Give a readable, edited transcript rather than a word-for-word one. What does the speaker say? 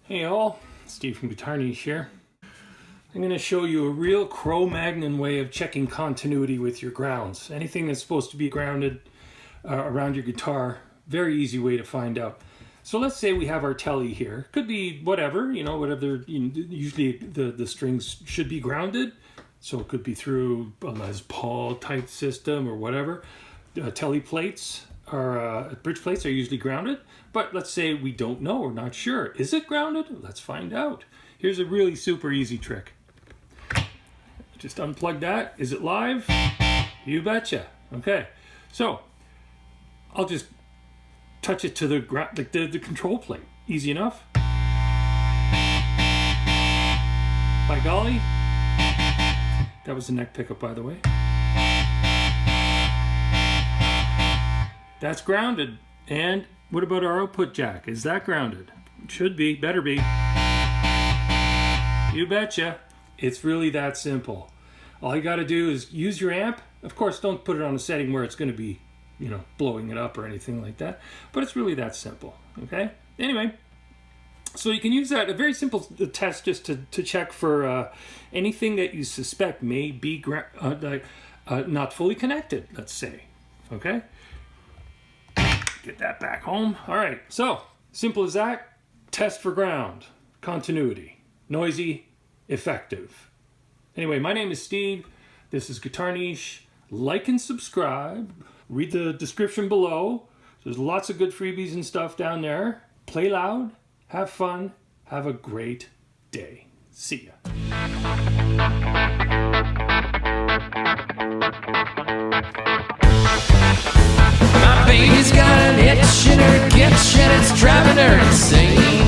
Hey all, Steve from GuitarNiche here. I'm going to show you a real Cro-Magnon way of checking continuity with your grounds. Anything that's supposed to be grounded around your guitar, very easy way to find out. So let's say we have our telly here. Could be whatever, whatever. Usually the strings should be grounded. So it could be through a Les Paul type system or whatever. Telly plates or bridge plates are usually grounded. But let's say we don't know, we're not sure. Is it grounded? Let's find out. Here's a really super easy trick. Just unplug that. Is it live? You betcha. Okay. So I'll just touch it to the control plate. Easy enough. By golly. That was the neck pickup, by the way. That's grounded. And what about our output jack? Is that grounded? It should be. Better be. You betcha. It's really that simple. All you got to do is use your amp. Of course, don't put it on a setting where it's going to be, blowing it up or anything like that. But it's really that simple. Okay? Anyway, so you can use that, a very simple test just to check for anything that you suspect may be not fully connected, let's say. Okay? Get that back home. All right, so simple as that. Test for ground, continuity, noisy, effective. Anyway, my name is Steve. This is GuitarNiche. Like and subscribe. Read the description below. There's lots of good freebies and stuff down there. Play loud, have fun, have a great day. See ya. My baby's got an itch in her kitchen, it's driving her insane.